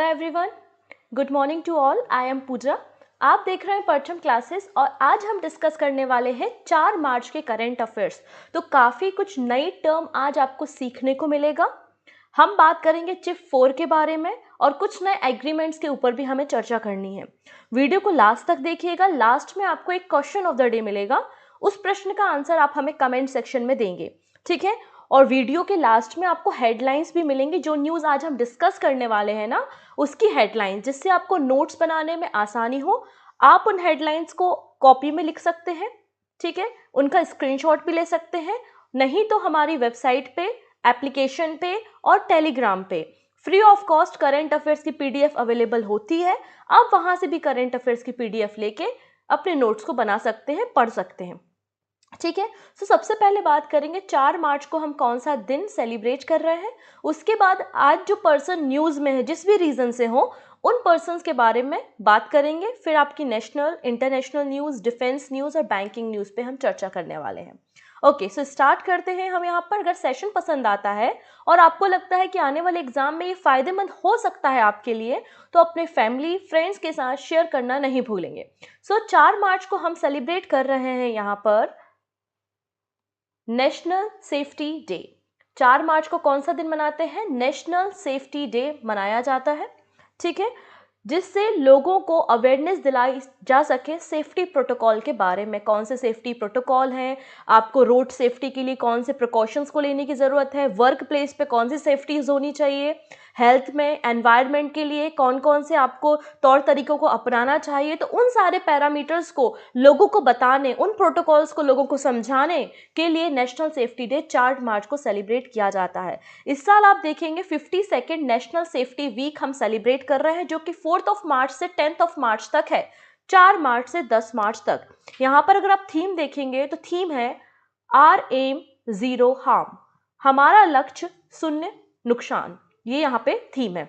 Everyone, good morning to all. I am Pooja. आप देख रहे हैं परचम क्लासेस और आज हम डिस्कस करने वाले हैं 4 मार्च के करंट अफेयर्स। तो काफ़ी कुछ नई टर्म आज आपको सीखने को मिलेगा। हम बात करेंगे चिप 4 के बारे में और कुछ नए एग्रीमेंट्स के ऊपर भी हमें चर्चा करनी है। वीडियो को लास्ट तक देखिएगा। लास्ट में आपको एक क्वेश्चन ऑफ द डे मिलेगा, उस प्रश्न का आंसर आप हमें कमेंट सेक्शन में देंगे, ठीक है। और वीडियो के लास्ट में आपको हेडलाइंस भी मिलेंगी। जो न्यूज़ आज हम डिस्कस करने वाले हैं ना, उसकी हेडलाइंस, जिससे आपको नोट्स बनाने में आसानी हो। आप उन हेडलाइंस को कॉपी में लिख सकते हैं, ठीक है, उनका स्क्रीनशॉट भी ले सकते हैं। नहीं तो हमारी वेबसाइट पे, एप्लीकेशन पे और टेलीग्राम पे free of cost current affairs की पीडीएफ अवेलेबल होती है। आप वहां से भी करंट अफेयर्स की पीडीएफ लेके अपने नोट्स को बना सकते हैं, पढ़ सकते हैं, ठीक है। तो सबसे पहले बात करेंगे 4 मार्च को हम कौन सा दिन सेलिब्रेट कर रहे हैं। उसके बाद आज जो पर्सन न्यूज़ में है, जिस भी रीज़न से हो, उन पर्सन्स के बारे में बात करेंगे। फिर आपकी national, international news, defence news और बैंकिंग न्यूज़ पे हम चर्चा करने वाले हैं। ओके, सो स्टार्ट करते हैं हम यहाँ पर। अगर सेशन पसंद आता है और आपको लगता है कि आने वाले एग्जाम में ये फायदेमंद हो सकता है आपके लिए, तो अपने फैमिली फ्रेंड्स के साथ शेयर करना नहीं भूलेंगे। सो 4 मार्च को हम सेलिब्रेट कर रहे हैं यहाँ पर नेशनल सेफ्टी डे। 4 मार्च को कौन सा दिन मनाते हैं? नेशनल सेफ्टी डे मनाया जाता है, ठीक है, जिससे लोगों को अवेयरनेस दिलाई जा सके सेफ्टी प्रोटोकॉल के बारे में। कौन से सेफ्टी प्रोटोकॉल हैं, आपको रोड सेफ्टी के लिए कौन से प्रिकॉशंस को लेने की ज़रूरत है, वर्क प्लेस पे कौन सी सेफ्टीज होनी चाहिए, हेल्थ में, एनवायरनमेंट के लिए कौन कौन से आपको तौर तरीकों को अपनाना चाहिए। तो उन सारे पैरामीटर्स को लोगों को बताने, उन प्रोटोकॉल्स को लोगों को समझाने के लिए नेशनल सेफ्टी डे 4 मार्च को सेलिब्रेट किया जाता है। इस साल आप देखेंगे 52nd नेशनल सेफ्टी वीक हम सेलिब्रेट कर रहे हैं, जो कि 4 मार्च से 10 मार्च तक है, 4 मार्च से 10 मार्च तक। यहाँ पर अगर आप थीम देखेंगे तो थीम है आर एम जीरो हार्म, हमारा लक्ष्य शून्य नुकसान, ये यहाँ पे थीम है।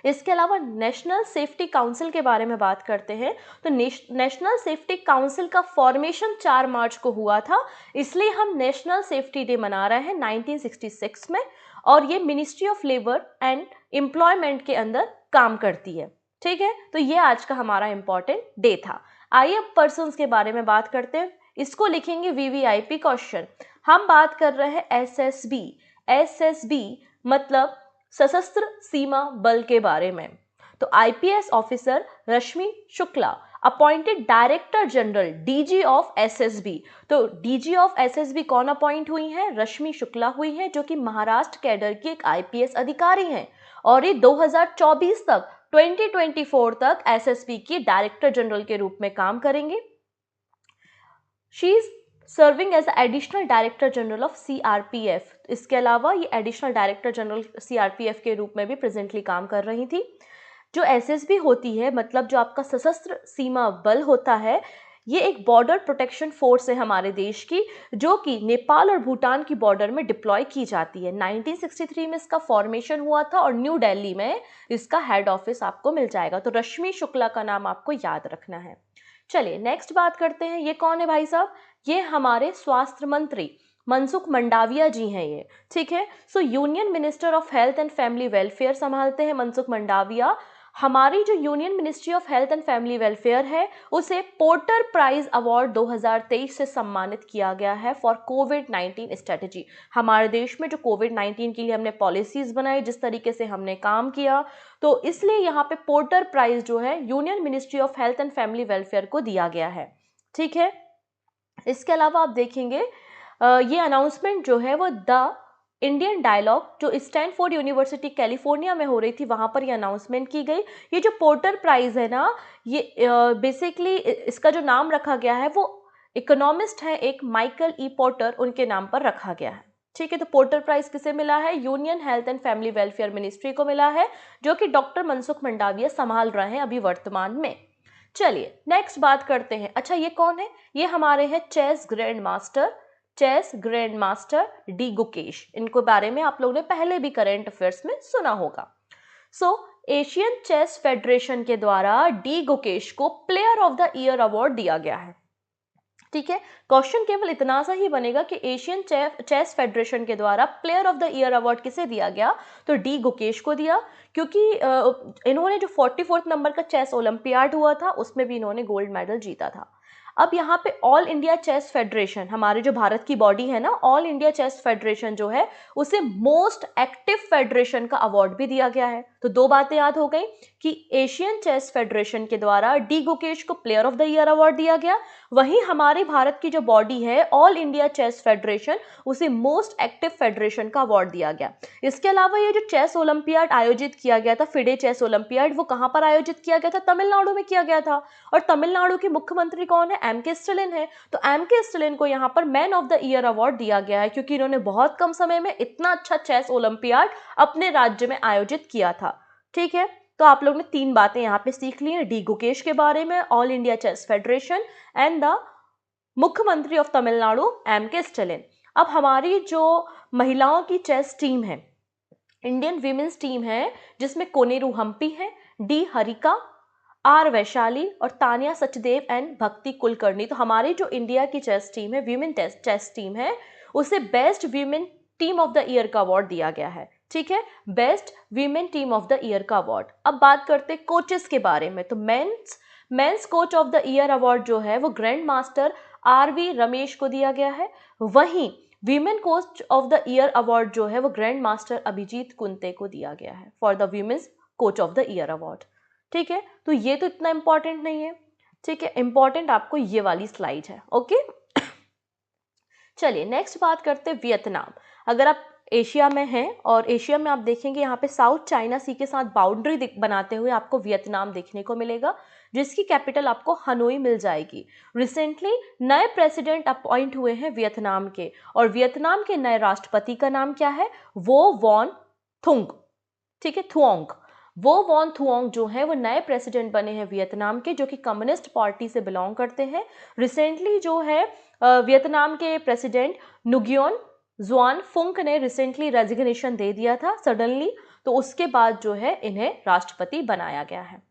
इसके अलावा नेशनल सेफ्टी काउंसिल के बारे में बात करते हैं तो नेशनल सेफ्टी काउंसिल का फॉर्मेशन 4 मार्च को हुआ था, इसलिए हम नेशनल सेफ्टी डे मना रहे हैं 1966 में। और ये ministry of labour and employment के अंदर काम करती है, ठीक है। तो ये आज का हमारा इंपॉर्टेंट डे था। आइए अब पर्सन्स के बारे में बात करते हैं। इसको लिखेंगे वीवीआईपी क्वेश्चन। हम बात कर रहे हैं एसएसबी। एसएसबी मतलब सशस्त्र सीमा बल के बारे में। तो IPS officer Rashmi Shukla appointed director general DG of SSB. तो डीजी ऑफ एसएसबी कौन अपॉइंट हुई हैं? रश्मि शुक्ला हुई हैं, जो कि महाराष्ट्र कैडर की एक आईपीएस अधिकारी हैं और ये 2024 तक 2024 तक एसएसबी की डायरेक्टर जनरल के रूप में काम करेंगे। She is serving as additional director general of CRPF. इसके अलावा ये एडिशनल डायरेक्टर जनरल सीआरपीएफ के रूप में भी प्रेजेंटली काम कर रही थी। जो एसएसबी होती है, मतलब जो आपका सशस्त्र सीमा बल होता है, ये एक बॉर्डर प्रोटेक्शन फोर्स है हमारे देश की, जो कि नेपाल और भूटान की बॉर्डर में डिप्लॉय की जाती है। 1963 में इसका फॉर्मेशन हुआ था और न्यू दिल्ली में इसका हेड ऑफिस आपको मिल जाएगा। तो रश्मि शुक्ला का नाम आपको याद रखना है। चलिए नेक्स्ट बात करते हैं। ये कौन है भाई साहब? ये हमारे स्वास्थ्य मंत्री मनसुख मंडाविया जी हैं ये, ठीक है। सो union minister of health and family welfare संभालते हैं मनसुख मंडाविया। हमारी जो union ministry of health and family welfare है, उसे पोर्टर प्राइज अवार्ड 2023 से सम्मानित किया गया है फॉर कोविड-19 स्ट्रेटेजी। हमारे देश में जो कोविड-19 के लिए हमने पॉलिसीज बनाई, जिस तरीके से हमने काम किया, तो इसलिए यहाँ पे पोर्टर प्राइज जो है union ministry of health and family welfare को दिया गया है, ठीक है। इसके अलावा आप देखेंगे ये अनाउंसमेंट जो है वो द इंडियन डायलॉग, जो स्टैनफोर्ड यूनिवर्सिटी कैलिफोर्निया में हो रही थी, वहाँ पर ये अनाउंसमेंट की गई। ये जो पोर्टर प्राइज़ है ना, ये बेसिकली इसका जो नाम रखा गया है वो इकोनॉमिस्ट है एक माइकल ई पोर्टर, उनके नाम पर रखा गया है, ठीक है। तो पोर्टर प्राइज़ किसे मिला है? Union health and family welfare ministry को मिला है, जो कि डॉक्टर मनसुख मंडाविया संभाल रहे हैं अभी वर्तमान में। चलिए नेक्स्ट बात करते हैं। अच्छा, ये कौन है? ये हमारे हैं chess grand master D Gukesh. इनको बारे में आप लोगों ने पहले भी करंट अफेयर्स में सुना होगा। सो एशियन चेस फेडरेशन के द्वारा डी गुकेश को player of the year award दिया गया है। ठीक है, क्वेश्चन केवल इतना सा ही बनेगा कि एशियन चेस फेडरेशन के द्वारा player of the year award किसे दिया गया, तो डी गुकेश को दिया, क्योंकि इन्होंने जो 44 नंबर का चेस ओलंपियाड हुआ था उसमें भी इन्होंने गोल्ड मेडल जीता था। अब यहाँ पे ऑल इंडिया चेस फेडरेशन, हमारे जो भारत की बॉडी है ना, ऑल इंडिया चेस फेडरेशन जो है उसे मोस्ट एक्टिव फेडरेशन का अवार्ड भी दिया गया है। तो दो बातें याद हो गई कि एशियन चेस फेडरेशन के द्वारा डी गुकेश को player of the year award दिया गया, वहीं हमारे भारत की जो बॉडी है ऑल इंडिया चेस फेडरेशन, उसे मोस्ट एक्टिव फेडरेशन का अवार्ड दिया गया। इसके अलावा ये जो चेस ओलंपियाड आयोजित किया गया था, फिडे चेस ओलंपियाड, वो कहाँ पर आयोजित किया गया था, तमिलनाडु में किया गया था। और तमिलनाडु के मुख्यमंत्री कौन है, एम के स्टालिन है। तो एम के स्टालिन को यहाँ पर man of the year award दिया गया है, क्योंकि इन्होंने बहुत कम समय में इतना अच्छा चेस ओलंपियाड अपने राज्य में आयोजित किया था। ठीक है, तो आप लोग ने तीन बातें यहाँ पे सीख ली हैं, डी गुकेश के बारे में, all India chess federation, and the मुख्यमंत्री ऑफ तमिलनाडु एम के स्टालिन। अब हमारी जो महिलाओं की चेस टीम है, इंडियन वीमेंस टीम है, जिसमें कोनेरू हम्पी है, डी हरिका, आर वैशाली और तानिया सचदेव एंड भक्ति कुलकर्णी। तो हमारी जो इंडिया की चेस टीम है, वीमेन चेस टीम है, उसे best women team of the year का अवार्ड दिया गया है। ठीक है, best women team of the year का अवार्ड। अब बात करते हैं कोचेस के बारे में। तो men's coach of the year award जो है वो ग्रैंड मास्टर आरवी रमेश को दिया गया है। वहीं women coach of the year award जो है वो ग्रैंड मास्टर अभिजीत कुंते को दिया गया है for the women's coach of the year award. ठीक है, तो ये तो इतना इंपॉर्टेंट नहीं है। ठीक है, इंपॉर्टेंट आपको ये वाली स्लाइड है। ओके, चलिए नेक्स्ट बात करते हैं वियतनाम। अगर आप एशिया में हैं और एशिया में आप देखेंगे यहाँ पे साउथ चाइना सी के साथ बाउंड्री बनाते हुए आपको वियतनाम देखने को मिलेगा, जिसकी कैपिटल आपको हनोई मिल जाएगी। रिसेंटली नए प्रेसिडेंट अपॉइंट हुए हैं वियतनाम के, और वियतनाम के नए राष्ट्रपति का नाम क्या है, वो वॉन थुंग। ठीक है, थुओंग, वो वॉन थुओंग जो है वो नए प्रेसिडेंट बने हैं वियतनाम के, जो कि कम्युनिस्ट पार्टी से बिलोंग करते हैं। रिसेंटली जो है वियतनाम के प्रेसिडेंट नुगियोन जुआन फुंक ने रिसेंटली रेजिग्नेशन दे दिया था सडनली, तो उसके बाद जो है इन्हें राष्ट्रपति बनाया गया है।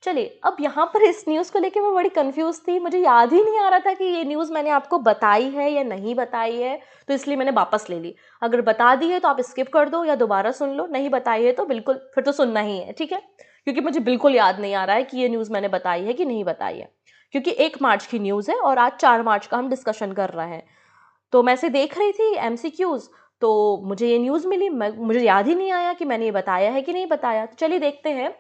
चलिए, अब यहाँ पर इस न्यूज़ को लेकर मैं बड़ी कंफ्यूज थी, मुझे याद ही नहीं आ रहा था कि ये न्यूज़ मैंने आपको बताई है या नहीं बताई है, तो इसलिए मैंने वापस ले ली। अगर बता दी है तो आप स्किप कर दो या दोबारा सुन लो, नहीं बताई है तो बिल्कुल फिर तो सुनना ही है। ठीक है, क्योंकि मुझे बिल्कुल याद नहीं आ रहा है कि ये न्यूज़ मैंने बताई है कि नहीं बताई है, क्योंकि 1 मार्च की न्यूज़ है और आज 4 मार्च का हम डिस्कशन कर रहे हैं। तो मैं से देख रही थी MCQs, तो मुझे ये न्यूज़ मिली, मुझे याद ही नहीं आया कि मैंने ये बताया है कि नहीं बताया। तो चलिए देखते हैं।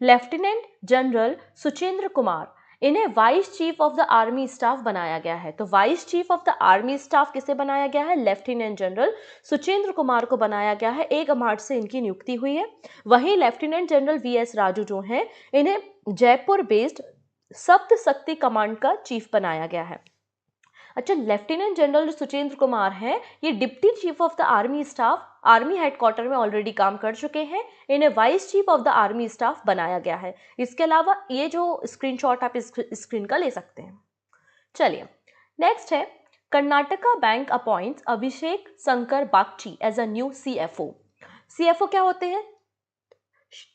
लेफ्टिनेंट जनरल सुचेंद्र कुमार, इन्हें vice chief of the army staff बनाया गया है। तो vice chief of the army staff किसे बनाया गया है, लेफ्टिनेंट जनरल सुचेंद्र कुमार को बनाया गया है। 1 मार्च से इनकी नियुक्ति हुई है। वहीं लेफ्टिनेंट जनरल VS राजू जो हैं, इन्हें जयपुर बेस्ड सप्त शक्ति कमांड का चीफ बनाया गया है। अच्छा, लेफ्टिनेंट जनरल सुचेंद्र कुमार हैं, ये deputy chief of the army staff army headquarter में ऑलरेडी काम कर चुके हैं। इन्हें vice chief of the army staff बनाया गया है। इसके अलावा ये जो स्क्रीनशॉट आप इस स्क्रीन का ले सकते हैं। चलिए नेक्स्ट है, Karnataka bank appoints Abhishek Shankar Bagchi as a new CFO। CFO क्या होते हैं,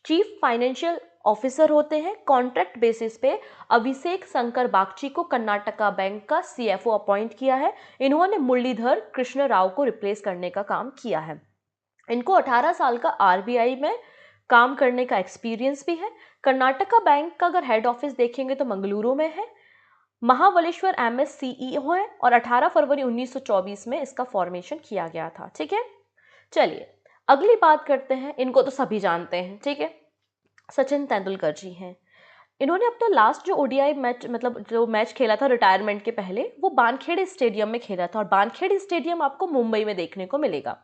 चीफ फाइनेंशियल ऑफिसर होते हैं। कॉन्ट्रैक्ट बेसिस पे अभिषेक शंकर बागची को कर्नाटका बैंक का CFO अपॉइंट किया है। इन्होंने मुरलीधर कृष्ण राव को रिप्लेस करने का काम किया है। इनको 18 साल का RBI में काम करने का एक्सपीरियंस भी है। कर्नाटका बैंक का अगर हेड ऑफिस देखेंगे तो मंगलुरु में है। महाबलेश्वर MS CEO है और 18 फरवरी 1924 में इसका फॉर्मेशन किया गया था। ठीक है, चलिए अगली बात करते हैं। इनको तो सभी जानते हैं, ठीक है, सचिन तेंदुलकर जी हैं। इन्होंने अपना लास्ट जो ODI मैच, मतलब जो मैच खेला था रिटायरमेंट के पहले, वो वानखेड़े स्टेडियम में खेला था, और वानखेड़े स्टेडियम आपको मुंबई में देखने को मिलेगा।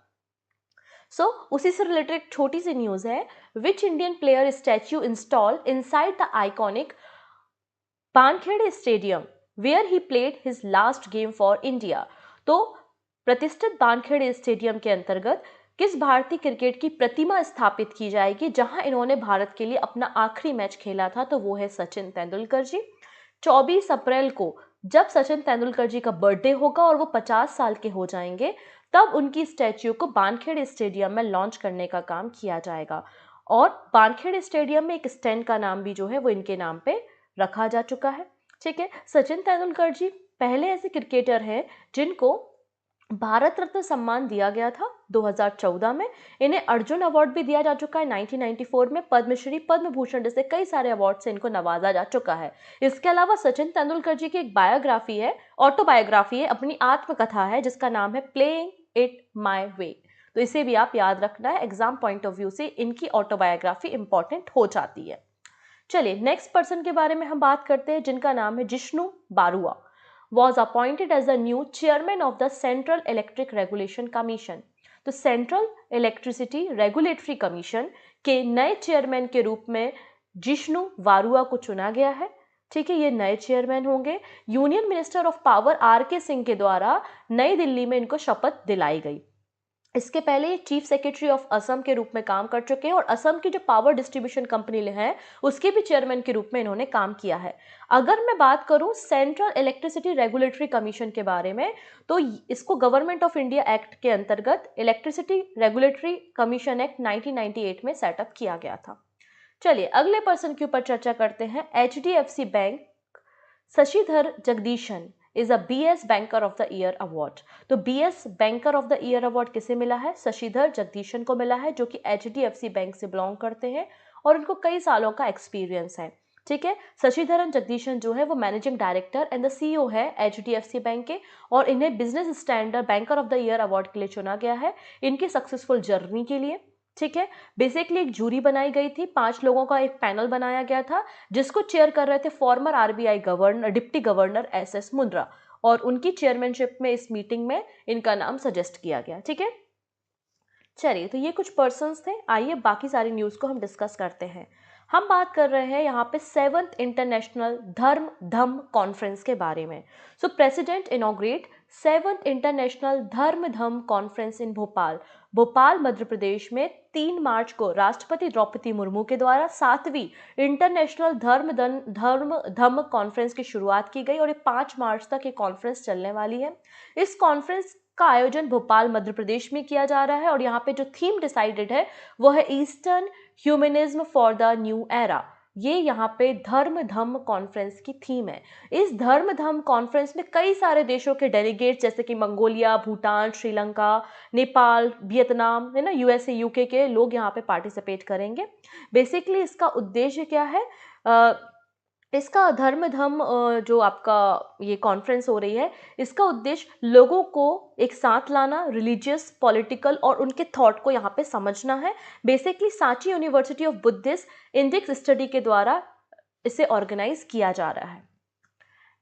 उसी से रिलेटेड एक छोटी सी न्यूज है। Which Indian player statue install inside the iconic Wankhede stadium where he played his last game for India. तो प्रतिष्ठित वानखेड़े स्टेडियम के अंतर्गत किस भारतीय क्रिकेट की प्रतिमा स्थापित की जाएगी जहां इन्होंने भारत के लिए अपना आखिरी मैच खेला था, तो वो है सचिन तेंदुलकर जी। 24 अप्रैल को जब सचिन तेंदुलकर जी का बर्थडे होगा और वो 50 साल के हो जाएंगे, तब उनकी स्टैच्यू को वानखेड़े स्टेडियम में लॉन्च करने का काम किया जाएगा। और वानखेड़े स्टेडियम में एक स्टैंड का नाम भी जो है वो इनके नाम पे रखा जा चुका है। ठीक है, सचिन तेंदुलकर जी पहले ऐसे क्रिकेटर हैं जिनको भारत रत्न सम्मान दिया गया था 2014 में। इन्हें अर्जुन अवार्ड भी दिया जा चुका है 1994 में। पद्मश्री, पद्म भूषण जैसे कई सारे अवार्ड से इनको नवाजा जा चुका है। इसके अलावा सचिन तेंदुलकर जी की एक बायोग्राफी है, ऑटोबायोग्राफी है, अपनी आत्मकथा है जिसका नाम है प्लेइंग इट माई वे। तो इसे भी आप याद रखना है, एग्जाम पॉइंट ऑफ व्यू से इनकी ऑटोबायोग्राफी इंपॉर्टेंट हो जाती है। चलिए नेक्स्ट पर्सन के बारे में हम बात करते हैं जिनका नाम है Jishnu Barua. was appointed as the new chairman of the Central Electric Regulation Commission। तो सेंट्रल इलेक्ट्रिसिटी रेगुलेटरी कमीशन के नए चेयरमैन के रूप में जिष्णु बारुआ को चुना गया है। ठीक है, ये नए चेयरमैन होंगे। Union minister of power R K. Singh के द्वारा नई दिल्ली में इनको शपथ दिलाई गई। इसके पहले ये चीफ सेक्रेटरी ऑफ असम के रूप में काम कर चुके हैं और असम की जो पावर डिस्ट्रीब्यूशन कंपनी है उसके भी चेयरमैन के रूप में इन्होंने काम किया है। अगर मैं बात करूं सेंट्रल इलेक्ट्रिसिटी रेगुलेटरी कमीशन के बारे में, तो इसको गवर्नमेंट ऑफ इंडिया एक्ट के अंतर्गत इलेक्ट्रिसिटी रेगुलेटरी कमीशन एक्ट 1998 में सेटअप किया गया था। चलिए अगले पर्सन के ऊपर चर्चा करते हैं। HDFC bank Shashidhar Jagdishan is a BS banker of the year award. तो BS banker of the year award किसे मिला है? शशिधर जगदीशन को मिला है, जो कि HDFC बैंक से बिलोंग करते हैं और उनको कई सालों का एक्सपीरियंस है। ठीक है, शशिधरन जगदीशन जो है वो managing director and the CEO है HDFC बैंक के और इन्हें business standard banker of the year award के लिए चुना गया है इनकी सक्सेसफुल जर्नी के लिए। ठीक है, बेसिकली एक जूरी बनाई गई थी, 5 लोगों का एक पैनल बनाया गया था जिसको चेयर कर रहे थे farmer RBI governor, deputy governor SS Mundra, और उनकी चेयरमैनशिप में इस मीटिंग में इनका नाम सजेस्ट किया गया। ठीक है, चलिए तो ये कुछ पर्सन्स थे। आइए बाकी सारी न्यूज़ को हम डिस्कस करते हैं। हम बात कर रहे हैं यहाँ पे 7th इंटरनेशनल धर्म धम्म कॉन्फ्रेंस के बारे में। सो प्रेसिडेंट इनॉग्रेट 7th इंटरनेशनल धर्म धम्म कॉन्फ्रेंस इन भोपाल मध्य प्रदेश में 3 मार्च को राष्ट्रपति द्रौपदी मुर्मू के द्वारा 7वीं इंटरनेशनल धर्म धम्म कॉन्फ्रेंस की शुरुआत की गई और ये 5 मार्च तक ये कॉन्फ्रेंस चलने वाली है। इस कॉन्फ्रेंस का आयोजन भोपाल मध्य प्रदेश में किया जा रहा है और यहाँ पे जो थीम डिसाइडेड है वो है eastern humanism for the new era. ये यहाँ पे धर्म धम्म कॉन्फ्रेंस की थीम है। इस धर्म धम्म कॉन्फ्रेंस में कई सारे देशों के डेलीगेट्स जैसे कि मंगोलिया, भूटान, श्रीलंका, नेपाल, वियतनाम, है ना, USA, UK के लोग यहाँ पे पार्टिसिपेट करेंगे। बेसिकली इसका उद्देश्य क्या है? इसका धर्म धम्म जो आपका ये कॉन्फ्रेंस हो रही है, इसका उद्देश्य लोगों को एक साथ लाना, रिलीजियस, पॉलिटिकल और उनके थॉट को यहाँ पे समझना है। Basically Sanchi university of Buddhist index study के द्वारा इसे ऑर्गेनाइज किया जा रहा है।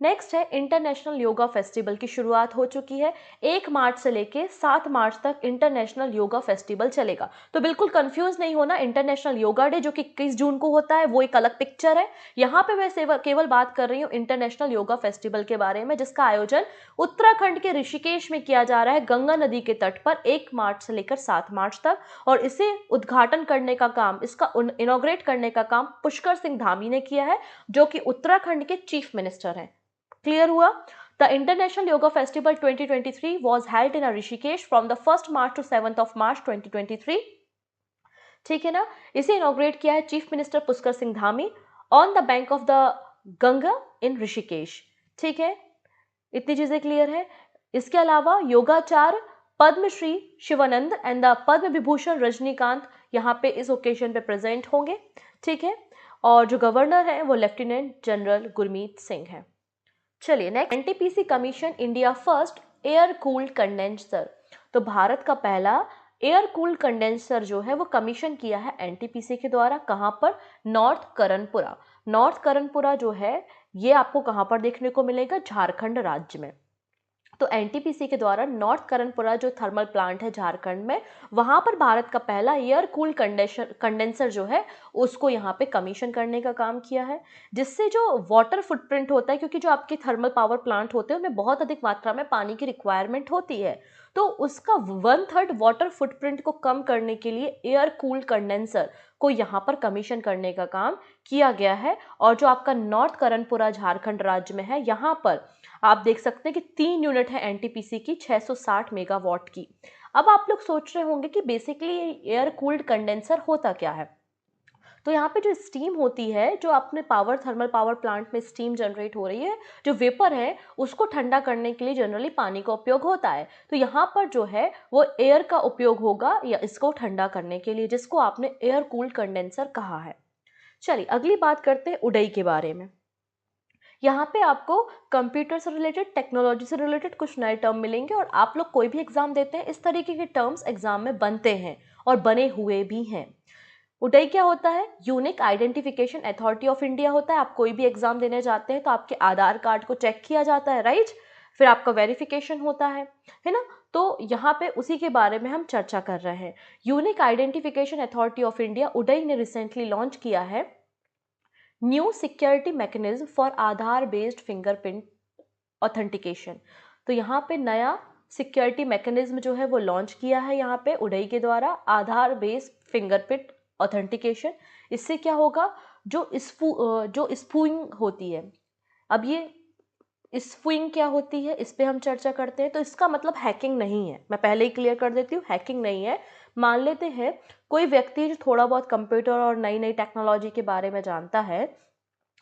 नेक्स्ट है इंटरनेशनल योगा फेस्टिवल की शुरुआत हो चुकी है। 1 मार्च से लेके 7 मार्च तक इंटरनेशनल योगा फेस्टिवल चलेगा। तो बिल्कुल कंफ्यूज नहीं होना, इंटरनेशनल योगा डे जो कि 21 जून को होता है वो एक अलग पिक्चर है। यहाँ पे मैं केवल बात कर रही हूँ इंटरनेशनल योगा फेस्टिवल के बारे में, जिसका आयोजन उत्तराखंड के ऋषिकेश में किया जा रहा है गंगा नदी के तट पर 1 मार्च से लेकर 7 मार्च तक। और इसे उद्घाटन करने का काम, इसका इनॉग्रेट करने का काम पुष्कर सिंह धामी ने किया है, जो कि उत्तराखंड के चीफ मिनिस्टर हैं। क्लियर हुआ? The International Yoga Festival 2023 was held in Rishikesh from the 1st March to 7th of March 2023। ठीक है ना? इसे इनॉग्रेट किया है chief minister Pushkar Singh Dhami on the bank of the Ganga in Rishikesh. ठीक है, इतनी चीजें क्लियर है। इसके अलावा योगाचार्य पद्मश्री शिवानंद एंड द पद्म विभूषण रजनीकांत यहाँ पे इस ओकेजन पे प्रेजेंट होंगे। ठीक है, और जो गवर्नर है वो लेफ्टिनेंट जनरल गुरमीत सिंह है। चलिए next, NTPC commission India first air cooled condenser. तो भारत का पहला एयर कूल्ड कंडेंसर जो है वो कमीशन किया है NTPC के द्वारा। कहाँ पर? नॉर्थ करणपुरा। नॉर्थ करणपुरा जो है ये आपको कहाँ पर देखने को मिलेगा? झारखंड राज्य में। तो NTPC के द्वारा नॉर्थ करणपुरा जो थर्मल प्लांट है झारखंड में, वहां पर भारत का पहला एयर कूल कंडेंसर जो है उसको यहाँ पे कमीशन करने का काम किया है, जिससे जो वाटर फुटप्रिंट होता है, क्योंकि जो आपके थर्मल पावर प्लांट होते हैं उनमें बहुत अधिक मात्रा में पानी की रिक्वायरमेंट होती है, तो उसका 1/3 वाटर फुटप्रिंट को कम करने के लिए एयर कूल कंडेंसर को यहाँ पर कमीशन करने का काम किया गया है। और जो आपका नॉर्थ करणपुरा झारखंड राज्य में है, यहाँ पर आप देख सकते हैं कि 3 यूनिट है NTPC की 660 मेगावाट की। अब आप लोग सोच रहे होंगे कि बेसिकली एयर कूल्ड कंडेंसर होता क्या है। तो यहाँ पे जो स्टीम होती है, जो अपने थर्मल पावर प्लांट में स्टीम जनरेट हो रही है, जो वेपर है उसको ठंडा करने के लिए जनरली पानी का उपयोग होता है। तो यहाँ पर जो है वो एयर का उपयोग होगा या इसको ठंडा करने के लिए, जिसको आपने एयर कूल्ड कंडेंसर कहा है। चलिए अगली बात करते हैं उडई के बारे में। यहाँ पे आपको कंप्यूटर से रिलेटेड, टेक्नोलॉजी से रिलेटेड कुछ नए टर्म मिलेंगे, और आप लोग कोई भी एग्जाम देते हैं इस तरीके के टर्म्स एग्जाम में बनते हैं और बने हुए भी हैं। उडई क्या होता है? Unique identification authority of India होता है। आप कोई भी एग्जाम देने जाते हैं तो आपके आधार कार्ड को चेक किया जाता है, राइट? फिर आपका वेरिफिकेशन होता है ना? तो यहाँ पे उसी के बारे में हम चर्चा कर रहे हैं। Unique identification authority of India, UIDAI ने रिसेंटली लॉन्च किया है new security mechanism for Aadhaar based fingerprint authentication. तो यहाँ पे नया सिक्योरिटी मैकेनिज्म जो है वो लॉन्च किया है यहाँ पे उडई के द्वारा, आधार बेस्ड फिंगरप्रिंट ऑथेंटिकेशन। इससे क्या होगा, जो स्पूइंग होती है, अब ये स्पूइंग क्या होती है इस पे हम चर्चा करते हैं। तो इसका मतलब हैकिंग नहीं है, मैं पहले ही क्लियर कर देती हूँ, हैकिंग नहीं है। मान लेते हैं कोई व्यक्ति जो थोड़ा बहुत कंप्यूटर और नई नई टेक्नोलॉजी के बारे में जानता है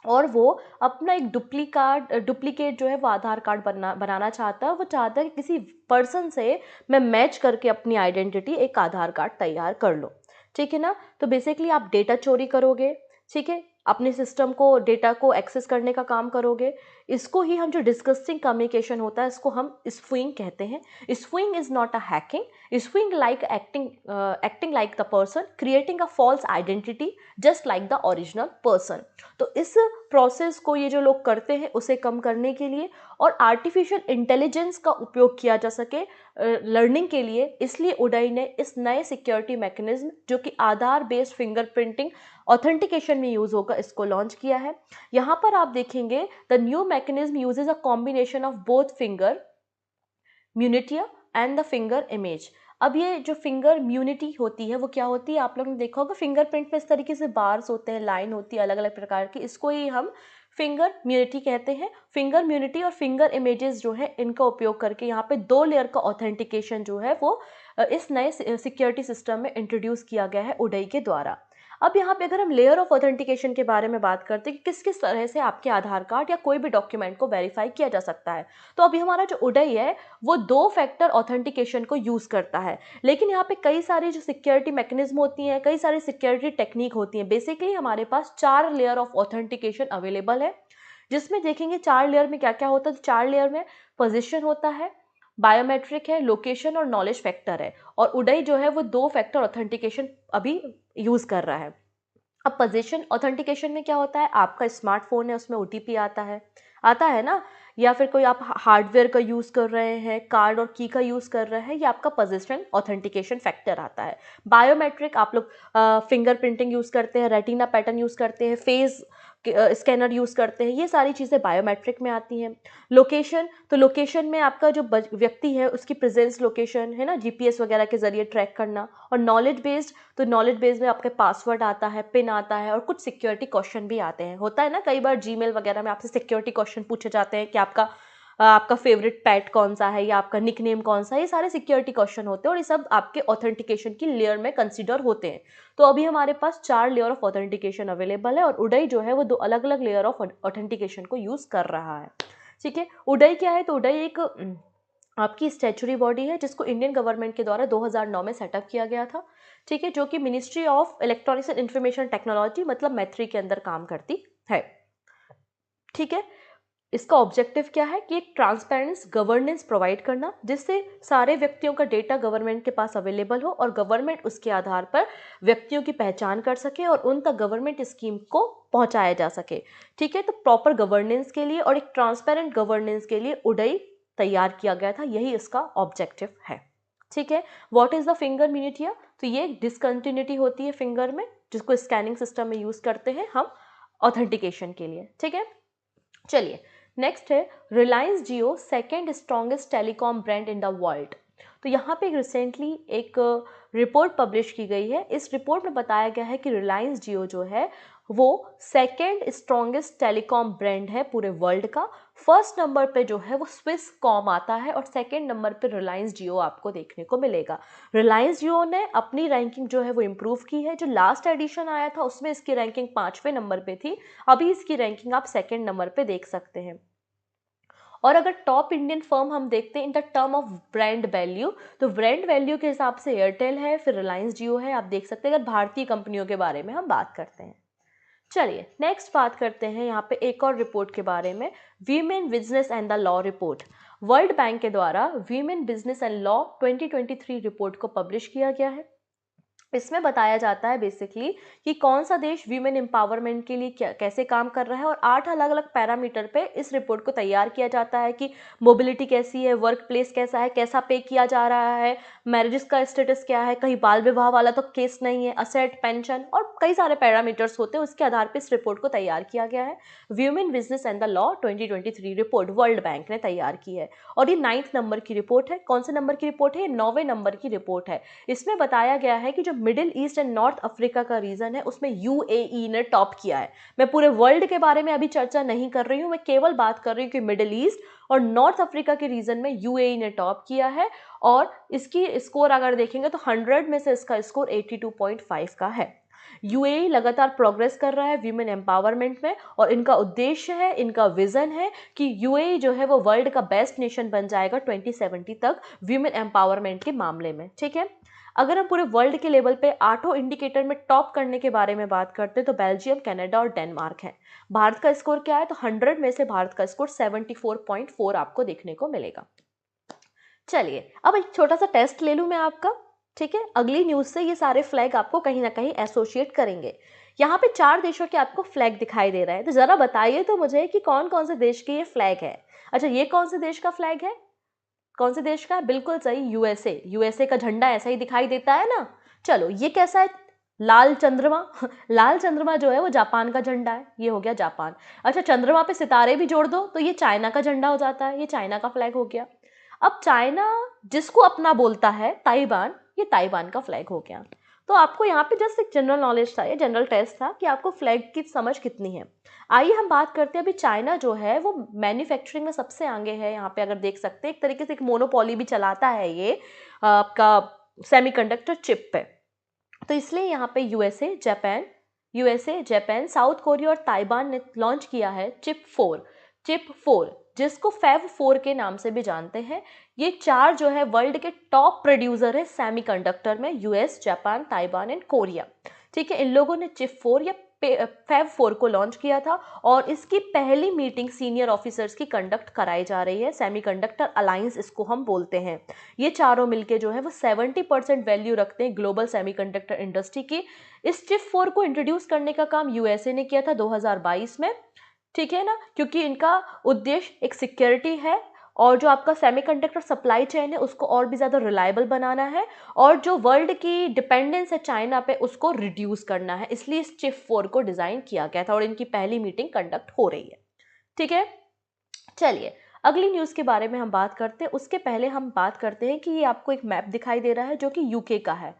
और वो अपना एक डुप्लीकेट जो है वो आधार कार्ड बनाना चाहता है। वो चाहता है कि किसी पर्सन से मैं मैच करके अपनी आइडेंटिटी एक आधार कार्ड तैयार कर लो, ठीक है ना? तो बेसिकली आप डेटा चोरी करोगे, ठीक है, अपने सिस्टम को, डेटा को एक्सेस करने का काम करोगे। इसको ही हम, जो डिस्गस्टिंग कम्युनिकेशन होता है, इसको हम स्पूइंग कहते हैं। Spoofing is not a hacking. Spoofing like acting like the person, creating a false identity just like the original person. तो इस प्रोसेस को ये जो लोग करते हैं उसे कम करने के लिए और आर्टिफिशियल इंटेलिजेंस का उपयोग किया जा सके लर्निंग के लिए, इसलिए उडई ने इस नए सिक्योरिटी मैकेनिज्म, जो कि आधार बेस्ड फिंगरप्रिंटिंग ऑथेंटिकेशन में यूज होगा, इसको लॉन्च किया है। यहाँ पर आप देखेंगे the new mechanism uses a combination of both finger minutiae and the finger image. अब ये जो फिंगर म्यूनिटी होती है वो क्या होती है, आप लोगों ने देखा होगा फिंगरप्रिंट में इस तरीके से बार्स होते हैं, लाइन होती है अलग अलग प्रकार की, इसको ही हम फिंगर म्यूनिटी कहते हैं। फिंगर म्यूनिटी और फिंगर इमेजेस जो है इनका उपयोग करके यहाँ पे 2 लेयर का ऑथेंटिकेशन जो है वो इस नए सिक्योरिटी सिस्टम में इंट्रोड्यूस किया गया है उडई के द्वारा। अब यहाँ पे अगर हम लेयर ऑफ ऑथेंटिकेशन के बारे में बात करते हैं कि किस किस तरह से आपके आधार कार्ड या कोई भी डॉक्यूमेंट को वेरीफाई किया जा सकता है, तो अभी हमारा जो उडई है वो 2 फैक्टर ऑथेंटिकेशन को यूज करता है। लेकिन यहाँ पे कई सारी जो सिक्योरिटी मैकेनिज्म होती हैं, कई सारी सिक्योरिटी टेक्निक होती हैं। बेसिकली हमारे पास 4 लेयर ऑफ ऑथेंटिकेशन अवेलेबल है, जिसमें देखेंगे 4 लेयर में क्या क्या होता है। तो 4 लेयर में पोजिशन होता है, बायोमेट्रिक है, लोकेशन और नॉलेज फैक्टर है। और उडई जो है वो 2 फैक्टर ऑथेंटिकेशन अभी यूज कर रहा है। अब पोजीशन ऑथेंटिकेशन में क्या होता है, आपका स्मार्टफोन है उसमें ओटीपी आता है ना, या फिर कोई आप हार्डवेयर का यूज़ कर रहे हैं, कार्ड और की का यूज़ कर रहे हैं, ये आपका पोजीशन ऑथेंटिकेशन फैक्टर आता है। बायोमेट्रिक, आप लोग फिंगर प्रिंटिंग यूज़ करते हैं, रेटिना पैटर्न यूज़ करते हैं, फेस स्कैनर यूज़ करते हैं, ये सारी चीज़ें बायोमेट्रिक में आती हैं। लोकेशन, तो लोकेशन में आपका जो व्यक्ति है उसकी प्रेजेंस लोकेशन है ना, जीपीएस वगैरह के जरिए ट्रैक करना। और नॉलेज बेस्ड, तो नॉलेज बेस्ड में आपके पासवर्ड आता है, पिन आता है और कुछ सिक्योरिटी क्वेश्चन भी आते हैं। होता है ना कई बार जीमेल वगैरह में आपसे सिक्योरिटी क्वेश्चन पूछे जाते हैं कि आपका फेवरेट पेट कौन सा है या आपका निकनेम कौन सा है, ये सारे सिक्योरिटी क्वेश्चन होते हैं और ये सब आपके ऑथेंटिकेशन की लेयर में कंसीडर होते हैं। तो अभी हमारे पास 4 लेयर ऑफ ऑथेंटिकेशन अवेलेबल है और उडई जो है वो 2 अलग अलग लेयर ऑफ ऑथेंटिकेशन को यूज कर रहा है, ठीक है। उडई क्या है, तो उडई एक आपकी स्टैच्यूटरी बॉडी है जिसको इंडियन गवर्नमेंट के द्वारा 2009 में सेटअप किया गया था, ठीक है, जो कि ministry of electronics and information technology मतलब मैत्री के अंदर काम करती है, ठीक है। इसका ऑब्जेक्टिव क्या है कि एक ट्रांसपेरेंस गवर्नेंस प्रोवाइड करना, जिससे सारे व्यक्तियों का डेटा गवर्नमेंट के पास अवेलेबल हो और गवर्नमेंट उसके आधार पर व्यक्तियों की पहचान कर सके और उन तक गवर्नमेंट स्कीम को पहुंचाया जा सके, ठीक है। तो प्रॉपर गवर्नेंस के लिए और एक ट्रांसपेरेंट गवर्नेंस के लिए उडई तैयार किया गया था, यही इसका ऑब्जेक्टिव है, ठीक है। व्हाट इज द फिंगर म्यूनिटिया, तो ये डिसकंटिन्यूटी होती है फिंगर में, जिसको स्कैनिंग सिस्टम में यूज करते हैं हम ऑथेंटिकेशन के लिए, ठीक है। चलिए नेक्स्ट है Reliance Jio second strongest telecom brand in the world. तो यहाँ पे रिसेंटली एक रिपोर्ट पब्लिश की गई है। इस रिपोर्ट में बताया गया है कि रिलायंस जियो जो है वो सेकेंड स्ट्रॉन्गेस्ट टेलीकॉम ब्रांड है पूरे वर्ल्ड का। फर्स्ट नंबर पे जो है वो स्विस कॉम आता है और सेकेंड नंबर पे रिलायंस जियो आपको देखने को मिलेगा। रिलायंस जियो ने अपनी रैंकिंग जो है वो इम्प्रूव की है। जो लास्ट एडिशन आया था उसमें इसकी रैंकिंग 5वें नंबर पे थी, अभी इसकी रैंकिंग आप सेकेंड नंबर पे देख सकते हैं। और अगर टॉप इंडियन फर्म हम देखते हैं in the term of brand value, तो ब्रांड वैल्यू के हिसाब से एयरटेल है, फिर रिलायंस जियो है, आप देख सकते हैं अगर भारतीय कंपनियों के बारे में हम बात करते हैं। चलिए नेक्स्ट बात करते हैं यहाँ पे एक और रिपोर्ट के बारे में, women business and the law report. World bank के द्वारा women business and law 2023 report को पब्लिश किया गया है। इसमें बताया जाता है बेसिकली कि कौन सा देश वीमेन एम्पावरमेंट के लिए कैसे काम कर रहा है, और 8 अलग अलग पैरामीटर पे इस रिपोर्ट को तैयार किया जाता है कि मोबिलिटी कैसी है, वर्क प्लेस कैसा है, कैसा पे किया जा रहा है, मैरिजेस का स्टेटस क्या है, कहीं बाल विवाह वाला तो केस नहीं है, असेट, पेंशन और कई सारे पैरामीटर्स होते हैं, उसके आधार पर इस रिपोर्ट को तैयार किया गया है। Women business and the law 2023 report world bank ने तैयार की है और ये 9th नंबर की रिपोर्ट है। कौन से नंबर की रिपोर्ट है? ये 9वें नंबर की रिपोर्ट है। इसमें बताया गया है कि जो middle east and north Africa का रीजन है उसमें यूएई ने टॉप किया है। मैं पूरे वर्ल्ड के बारे में अभी चर्चा नहीं कर रही हूँ, मैं केवल बात कर रही हूँ कि मिडिल ईस्ट और नॉर्थ अफ्रीका के रीजन में यूएई ने टॉप किया है। और इसकी स्कोर अगर देखेंगे तो 100 में से इसका स्कोर 82.5 का है। यूएई लगातार प्रोग्रेस कर रहा है वीमेन एम्पावरमेंट में और इनका उद्देश्य है, इनका विजन है कि यूएई जो है वो वर्ल्ड का बेस्ट नेशन बन जाएगा 2070 तक वीमेन एम्पावरमेंट के मामले में। ठीक है, अगर हम पूरे वर्ल्ड के लेवल पे 8 इंडिकेटर में टॉप करने के बारे में बात करते हैं तो बेल्जियम, कनाडा और डेनमार्क है। भारत का स्कोर क्या है? तो 100 में से भारत का स्कोर 74.4 आपको देखने को मिलेगा। चलिए अब एक छोटा सा टेस्ट ले लूं मैं आपका। ठीक है, अगली न्यूज से ये सारे फ्लैग आपको कहीं ना कहीं एसोसिएट करेंगे। यहाँ पे 4 देशों के आपको फ्लैग दिखाई दे रहा है, तो जरा बताइए तो मुझे कि कौन कौन से देश के ये फ्लैग है। अच्छा, ये कौन से देश का फ्लैग है? कौन से देश का है? बिल्कुल सही, यूएसए। यूएसए का झंडा ऐसा ही दिखाई देता है ना। चलो ये कैसा है? लाल चंद्रमा लाल चंद्रमा जो है वो जापान का झंडा है, ये हो गया जापान। अच्छा, चंद्रमा पे सितारे भी जोड़ दो तो ये चाइना का झंडा हो जाता है, ये चाइना का फ्लैग हो गया। अब चाइना जिसको अपना बोलता है ताइवान, ये ताइवान का फ्लैग हो गया। तो आपको यहाँ पे जस्ट एक जनरल नॉलेज था, ये जनरल टेस्ट था कि आपको फ्लैग की समझ कितनी है। आइए हम बात करते हैं, अभी चाइना जो है वो मैन्युफैक्चरिंग में सबसे आगे है। यहाँ पे अगर देख सकते हैं एक तरीके से एक मोनोपोली भी चलाता है ये आपका सेमीकंडक्टर चिप पे। तो इसलिए यहाँ पे यूएसए, जापान, साउथ कोरिया और ताइवान ने लॉन्च किया है चिप 4 जिसको फैब 4 के नाम से भी जानते हैं। ये 4 जो है वर्ल्ड के टॉप प्रोड्यूसर है सेमीकंडक्टर में, US, Japan, Taiwan and Korea. ठीक है, इन लोगों ने चिप 4 या फैब 4 को लॉन्च किया था और इसकी पहली मीटिंग सीनियर ऑफिसर्स की कंडक्ट कराई जा रही है। सेमीकंडक्टर अलायंस इसको हम बोलते हैं। ये चारों मिलके जो है वो 70% वैल्यू रखते हैं ग्लोबल सेमीकंडक्टर इंडस्ट्री की। इस चिप 4 को इंट्रोड्यूस करने का काम यूएसए ने किया था 2022 में। ठीक है ना, क्योंकि इनका उद्देश्य एक सिक्योरिटी है और जो आपका सेमीकंडक्टर सप्लाई चेन है उसको और भी ज़्यादा रिलायबल बनाना है और जो वर्ल्ड की डिपेंडेंस है चाइना पे उसको रिड्यूस करना है। इसलिए इस चिप 4 को डिज़ाइन किया गया था और इनकी पहली मीटिंग कंडक्ट हो रही है। ठीक है, चलिए अगली न्यूज़ के बारे में हम बात करते हैं। उसके पहले हम बात करते हैं कि ये आपको एक मैप दिखाई दे रहा है जो कि यूके का है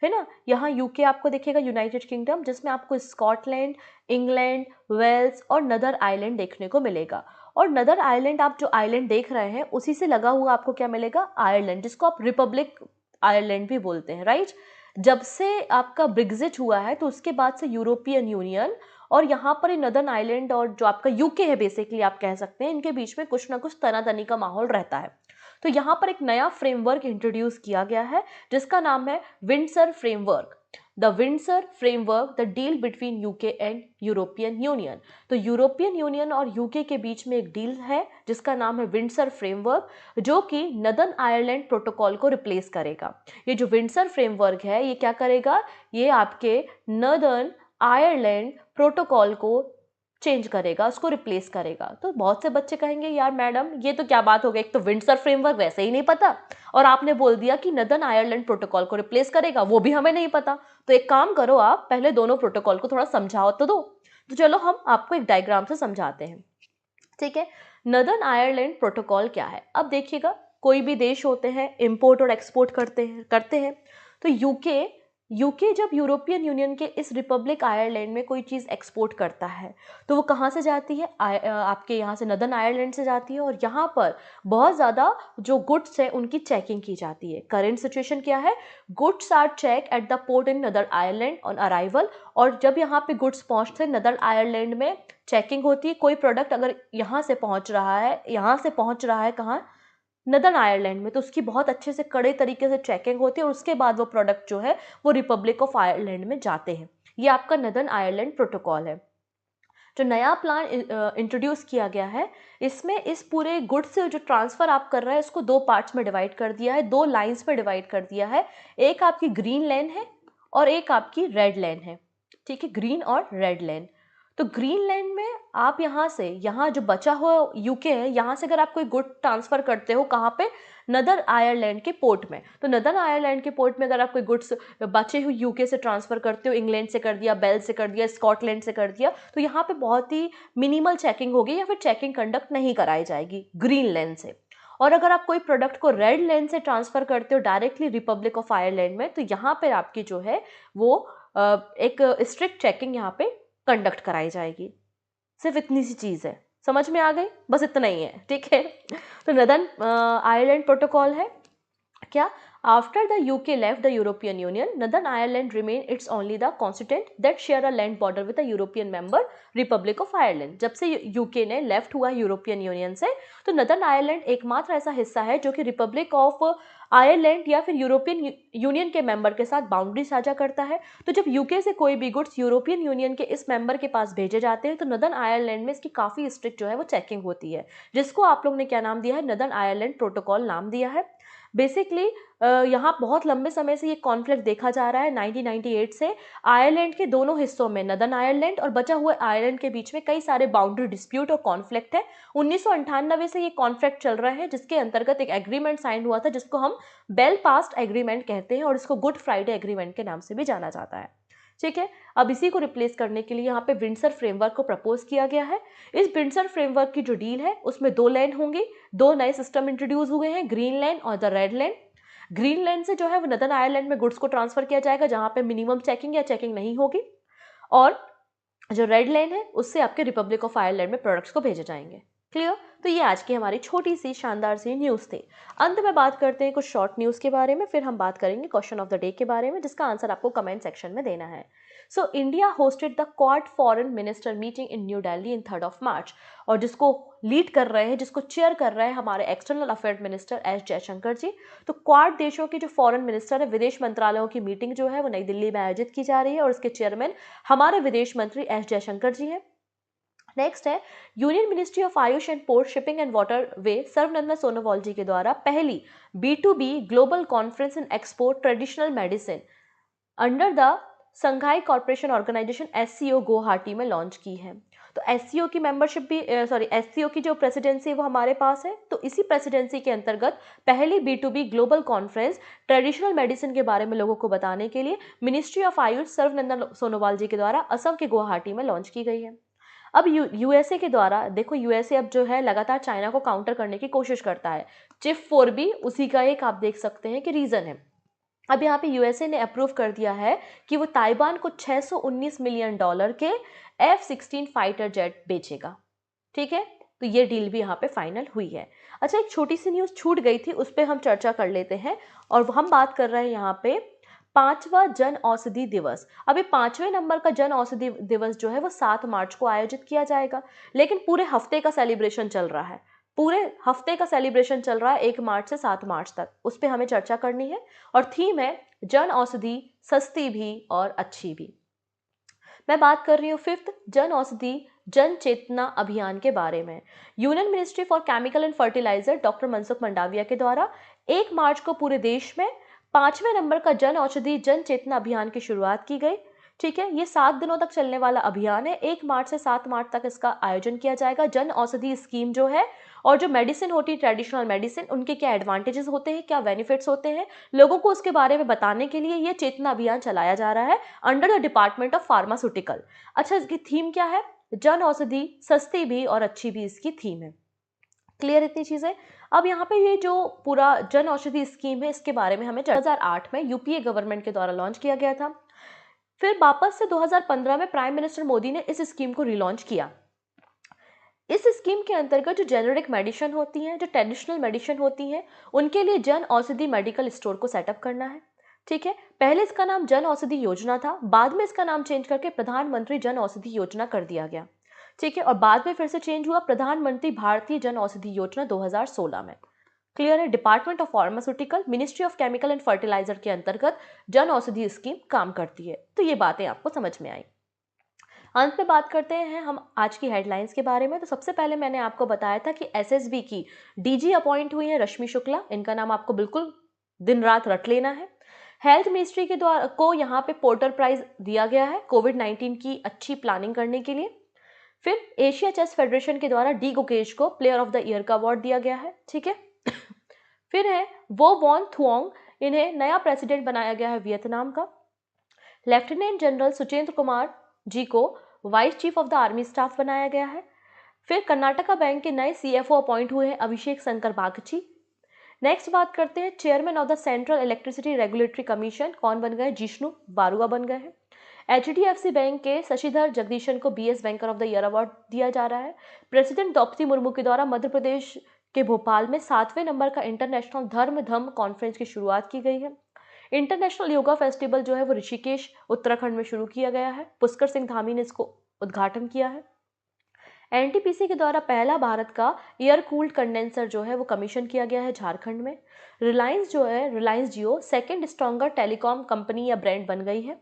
ना। यहाँ यूके आपको दिखेगा, यूनाइटेड किंगडम, जिसमें आपको स्कॉटलैंड, इंग्लैंड, वेल्स और नदर आइलैंड देखने को मिलेगा। और नदर आइलैंड, आप जो आइलैंड देख रहे हैं उसी से लगा हुआ आपको क्या मिलेगा? आयरलैंड, जिसको आप रिपब्लिक आयरलैंड भी बोलते हैं, राइट। जब से आपका ब्रेग्जिट हुआ है तो उसके बाद से यूरोपियन यूनियन और यहाँ पर नदर्न आइलैंड और जो आपका यूके है बेसिकली आप कह सकते हैं, इनके बीच में कुछ ना कुछ तनातनी का माहौल रहता है। तो यहाँ पर एक नया फ्रेमवर्क इंट्रोड्यूस किया गया है जिसका नाम है Windsor framework. The Windsor framework, the deal between UK and European union. तो यूरोपियन यूनियन और यूके के बीच में एक डील है जिसका नाम है विंडसर फ्रेमवर्क, जो कि नदर्न आयरलैंड प्रोटोकॉल को रिप्लेस करेगा। ये जो विंडसर फ्रेमवर्क है ये क्या करेगा? ये आपके नदर्न आयरलैंड प्रोटोकॉल को चेंज करेगा, उसको रिप्लेस करेगा। तो बहुत से बच्चे कहेंगे यार मैडम ये तो क्या बात हो गई, एक तो विंडसर फ्रेमवर्क वैसे ही नहीं पता और आपने बोल दिया कि नदर्न आयरलैंड प्रोटोकॉल को रिप्लेस करेगा, वो भी हमें नहीं पता। तो एक काम करो, आप पहले दोनों प्रोटोकॉल को थोड़ा समझाओ तो दो। तो चलो हम आपको एक डायग्राम से समझाते हैं। ठीक है, नदर्न आयरलैंड प्रोटोकॉल क्या है? अब देखिएगा, कोई भी देश होते हैं इम्पोर्ट और एक्सपोर्ट करते हैं। तो यूके यूके जब यूरोपियन यूनियन के इस रिपब्लिक आयरलैंड में कोई चीज़ एक्सपोर्ट करता है तो वो कहाँ से जाती है, आपके यहाँ से नदर्न आयरलैंड से जाती है, और यहाँ पर बहुत ज़्यादा जो गुड्स है उनकी चेकिंग की जाती है। करेंट सिचुएशन क्या है, goods are check at the port in northern Ireland on arrival, और जब यहाँ पे गुड्स पहुँचते हैं नदर्न आयरलैंड में चेकिंग होती है। कोई प्रोडक्ट अगर यहाँ से पहुँच रहा है कहाँ, नदर्न आयरलैंड में, तो उसकी बहुत अच्छे से कड़े तरीके से चेकिंग होती है और उसके बाद वो प्रोडक्ट जो है वो रिपब्लिक ऑफ आयरलैंड में जाते हैं। ये आपका नदर्न आयरलैंड प्रोटोकॉल है। जो नया प्लान इंट्रोड्यूस किया गया है, इसमें इस पूरे गुड्स से जो ट्रांसफ़र आप कर रहे हैं उसको दो पार्ट्स में डिवाइड कर दिया है, दो लाइंस में डिवाइड कर दिया है। एक आपकी ग्रीन लेन है और एक आपकी रेड लेन है, ठीक है, ग्रीन और रेड लेन। तो ग्रीन लैंड में आप यहाँ जो बचा हुआ यूके है, यहाँ से अगर आप कोई गुड ट्रांसफ़र करते हो कहाँ पे, नदर्न आयरलैंड के पोर्ट में, तो नदर्न आयरलैंड के पोर्ट में अगर आप कोई गुड्स बचे हुए यूके से ट्रांसफ़र करते हो, इंग्लैंड से कर दिया, बेल्स से कर दिया, स्कॉटलैंड से कर दिया, तो यहाँ पे बहुत ही मिनिमल चेकिंग होगी या फिर चेकिंग कंडक्ट नहीं कराई जाएगी ग्रीन लैंड से। और अगर आप कोई प्रोडक्ट को रेड लैंड से ट्रांसफ़र करते हो डायरेक्टली रिपब्लिक ऑफ आयरलैंड में, तो यहाँ पर आपकी जो है वो एक स्ट्रिक्ट चेकिंग यहाँ पे कंडक्ट कराई जाएगी। सिर्फ इतनी सी चीज़ है, समझ में आ गई, बस इतना ही है, ठीक है। तो नदर्न आयरलैंड प्रोटोकॉल है क्या, after the UK left the European union, northern Ireland remain it's only the constituent that share a land border with the European member Republic of Ireland. जब से यूके ने लेफ्ट हुआ European union से, तो northern Ireland एकमात्र ऐसा हिस्सा है जो कि रिपब्लिक ऑफ आयरलैंड या फिर यूरोपियन यूनियन के मेंबर के साथ बाउंड्री साझा करता है। तो जब यूके से कोई भी गुड्स यूरोपियन यूनियन के इस मेंबर के पास भेजे जाते हैं, तो नदर्न आयरलैंड में इसकी काफ़ी स्ट्रिक्ट जो है वो चेकिंग होती है, जिसको आप लोग ने क्या नाम दिया है, नदर्न आयरलैंड प्रोटोकॉल नाम दिया है। बेसिकली यहाँ बहुत लंबे समय से ये कॉन्फ्लिक्ट देखा जा रहा है। 1998 से आयरलैंड के दोनों हिस्सों में, नदर्न आयरलैंड और बचा हुआ आयरलैंड के बीच में कई सारे बाउंड्री डिस्प्यूट और कॉन्फ्लिक्ट है। 1998 से ये कॉन्फ्लिक्ट चल रहा है, जिसके अंतर्गत एक एग्रीमेंट साइन हुआ था जिसको हम बेलफास्ट एग्रीमेंट कहते हैं और इसको गुड फ्राइडे एग्रीमेंट के नाम से भी जाना जाता है, ठीक है। अब इसी को रिप्लेस करने के लिए यहाँ पे विंडसर फ्रेमवर्क को प्रपोज किया गया है। इस विंडसर फ्रेमवर्क की जो डील है उसमें दो लैंड होंगी, दो नए सिस्टम इंट्रोड्यूस हुए हैं, ग्रीन लैंड और the red land. Green land से जो है वो नदर्न आयरलैंड में गुड्स को ट्रांसफर किया जाएगा जहाँ पे मिनिमम चेकिंग या चेकिंग नहीं होगी, और जो रेड लैंड है उससे आपके रिपब्लिक ऑफ आयरलैंड में प्रोडक्ट्स को भेजे जाएंगे। क्लियर। तो ये आज की हमारी छोटी सी शानदार सी न्यूज़ थी। अंत में बात करते हैं कुछ शॉर्ट न्यूज़ के बारे में, फिर हम बात करेंगे क्वेश्चन ऑफ द डे के बारे में जिसका आंसर आपको कमेंट सेक्शन में देना है। So India hosted the Quad foreign minister meeting in New Delhi in 3 March, और जिसको लीड कर रहे हैं, जिसको चेयर कर रहे हैं हमारे external affair minister S Jaishankar ji. तो क्वाड देशों के जो फॉरेन मिनिस्टर है, विदेश मंत्रालयों की मीटिंग जो है वो नई दिल्ली में आयोजित की जा रही है और उसके चेयरमैन हमारे विदेश मंत्री एस जयशंकर जी हैं। नेक्स्ट है union ministry of Ayush and port shipping and waterway Sarbananda Sonowal ji के द्वारा पहली B2B global conference in export traditional medicine under the Shanghai corporation organization SCO Guwahati में लॉन्च की है। तो SCO की मेंबरशिप भी SCO की जो प्रेसिडेंसी वो हमारे पास है, तो इसी प्रेसिडेंसी के अंतर्गत पहली B2B global conference traditional medicine के बारे में लोगों को बताने के लिए मिनिस्ट्री ऑफ आयुष सर्वनंदन सोनोवाल जी के द्वारा असम के गुवाहाटी में लॉन्च की गई है। अब USA के द्वारा देखो, USA अब जो है लगातार चाइना को काउंटर करने की कोशिश करता है। चिप 4 भी उसी का एक आप देख सकते हैं कि रीज़न है। अब यहाँ पे USA ने अप्रूव कर दिया है कि वो ताइवान को $619 मिलियन के F-16 फाइटर जेट बेचेगा, ठीक है। तो ये डील भी यहाँ पे फाइनल हुई है। अच्छा, एक छोटी सी न्यूज़ छूट गई थी, उस पर हम चर्चा कर लेते हैं, और हम बात कर रहे हैं यहाँ पे 5वां जन औषधि दिवस। अभी 5वें नंबर का जन औषधि दिवस जो है वो 7 मार्च को आयोजित किया जाएगा, लेकिन पूरे हफ्ते का सेलिब्रेशन चल रहा है, पूरे हफ्ते का सेलिब्रेशन चल रहा है 1 मार्च से 7 मार्च तक। उस पर हमें चर्चा करनी है और थीम है जन औषधि सस्ती भी और अच्छी भी। मैं बात कर रही हूँ 5th जन औषधि जन चेतना अभियान के बारे में। Union ministry for chemical and fertiliser doctor Mansukh Mandaviya के द्वारा 1 मार्च को पूरे देश में 5वें नंबर का जन औषधि जन चेतना अभियान की शुरुआत की गई, ठीक है। ये 7 दिनों तक चलने वाला अभियान है, 1 मार्च से 7 मार्च तक इसका आयोजन किया जाएगा। जन औषधि स्कीम जो है और जो मेडिसिन होती है, ट्रेडिशनल मेडिसिन, उनके क्या एडवांटेजेस होते हैं, क्या बेनिफिट्स होते हैं, लोगों को उसके बारे में बताने के लिए ये चेतना अभियान चलाया जा रहा है under the department of pharmaceutical. अच्छा, इसकी थीम क्या है? जन औषधि सस्ती भी और अच्छी भी इसकी थीम है, क्लियर इतनी चीज़ें। अब यहाँ पे ये जो पूरा जन औषधि स्कीम है, इसके बारे में हमें 2008 में यूपीए गवर्नमेंट के द्वारा लॉन्च किया गया था। फिर वापस से 2015 में प्राइम मिनिस्टर मोदी ने इस स्कीम को रिलॉन्च किया। इस स्कीम के अंतर्गत जो जेनेरिक मेडिसिन होती हैं, जो ट्रेडिशनल मेडिसिन होती हैं, उनके लिए जन औषधि मेडिकल स्टोर को सेटअप करना है। ठीक है, पहले इसका नाम जन औषधि योजना था, बाद में इसका नाम चेंज करके प्रधानमंत्री जन औषधि योजना कर दिया गया। ठीक है, और बाद में फिर से चेंज हुआ प्रधानमंत्री भारतीय जन औषधि योजना 2016 में। क्लियर है। Department of pharmaceutical, ministry of chemical and fertiliser के अंतर्गत जन औषधि स्कीम काम करती है। तो ये बातें आपको समझ में आई। अंत में बात करते हैं हम आज की हेडलाइंस के बारे में। तो सबसे पहले मैंने आपको बताया था कि एसएसबी की डीजी अपॉइंट हुई है रश्मि शुक्ला। इनका नाम आपको बिल्कुल दिन रात रट लेना है। हेल्थ मिनिस्ट्री के द्वारा को यहाँ पे पोर्टर प्राइज दिया गया है कोविड-19 की अच्छी प्लानिंग करने के लिए। फिर एशिया चेस फेडरेशन के द्वारा डी गुकेश को प्लेयर ऑफ द ईयर का अवार्ड दिया गया है। ठीक है। फिर है वो वॉन थुओंग, इन्हें नया प्रेसिडेंट बनाया गया है वियतनाम का। लेफ्टिनेंट जनरल सुचेंद्र कुमार जी को vice chief of the army staff बनाया गया है। फिर कर्नाटका बैंक के नए सीएफओ अपॉइंट हुए हैं अभिषेक शंकर बागची। नेक्स्ट बात करते हैं chairman of the central electricity regulatory commission, कौन बन गए? जिष्णु बारुआ बन गए हैं। एचडीएफसी बैंक के शशिधर जगदीशन को BS banker of the year award दिया जा रहा है। प्रेसिडेंट द्रौपदी मुर्मू के द्वारा मध्य प्रदेश के भोपाल में 7वें नंबर का इंटरनेशनल धर्म धम्म कॉन्फ्रेंस की शुरुआत की गई है। इंटरनेशनल योगा फेस्टिवल जो है वो ऋषिकेश उत्तराखंड में शुरू किया गया है। पुष्कर सिंह धामी ने इसको उद्घाटन किया है। एनटीपीसी के द्वारा पहला भारत का एयर कूल्ड कंडेंसर जो है वो कमीशन किया गया है झारखंड में। रिलायंस जो है, रिलायंस जियो सेकंड स्ट्रॉन्गर टेलीकॉम कंपनी या ब्रांड बन गई है।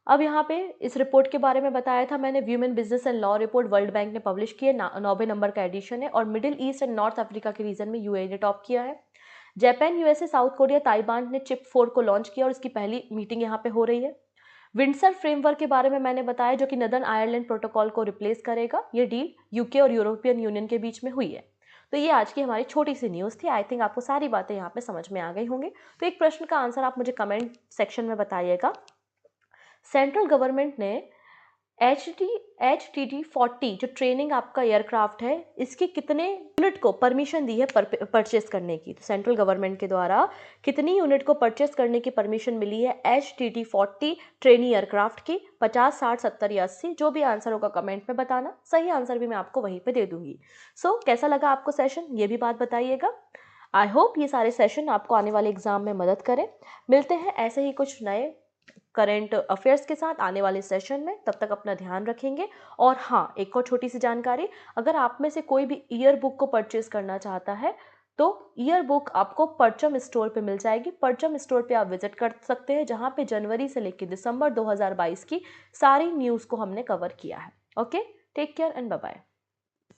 अब यहाँ पे इस रिपोर्ट के बारे में बताया था मैंने, women business and law report world bank ने पब्लिश की है, 9वें नंबर का एडिशन है। और middle east and north Africa के रीजन में यूएई ने टॉप किया है। Japan, USA, south Korea, Taiwan ने चिप 4 को लॉन्च किया और इसकी पहली मीटिंग यहाँ पे हो रही है। विंडसर फ्रेमवर्क के बारे में मैंने बताया, जो कि नदर्न आयरलैंड प्रोटोकॉल को रिप्लेस करेगा। ये डील यूके और यूरोपियन यूनियन के बीच में हुई है। तो ये आज की हमारी छोटी सी न्यूज़ थी। आई थिंक आपको सारी बातें यहाँ पे समझ में आ गई होंगी। तो एक प्रश्न का आंसर आप मुझे कमेंट सेक्शन में बताइएगा। सेंट्रल गवर्नमेंट ने HTT-40 जो ट्रेनिंग आपका एयरक्राफ्ट है, इसकी कितने यूनिट को परमिशन दी है परचेस करने की? तो सेंट्रल गवर्नमेंट के द्वारा कितनी यूनिट को परचेस करने की परमिशन मिली है HTT-40 ट्रेनी एयरक्राफ्ट की? 50, 60, 70 या 80? जो भी आंसर होगा कमेंट में बताना। सही आंसर भी मैं आपको वहीं पे दे दूंगी। सो कैसा लगा आपको सेशन, ये भी बात बताइएगा। आई होप ये सारे सेशन आपको आने वाले एग्जाम में मदद करें। मिलते हैं ऐसे ही कुछ नए करंट अफेयर्स के साथ आने वाले सेशन में। तब तक अपना ध्यान रखेंगे। और हाँ, एक और छोटी सी जानकारी, अगर आप में से कोई भी ईयर बुक को परचेज करना चाहता है तो ईयर बुक आपको परचम स्टोर पे मिल जाएगी। परचम स्टोर पे आप विजिट कर सकते हैं, जहाँ पे जनवरी से लेकर दिसंबर 2022 की सारी न्यूज़ को हमने कवर किया है। Okay, take care and bye bye.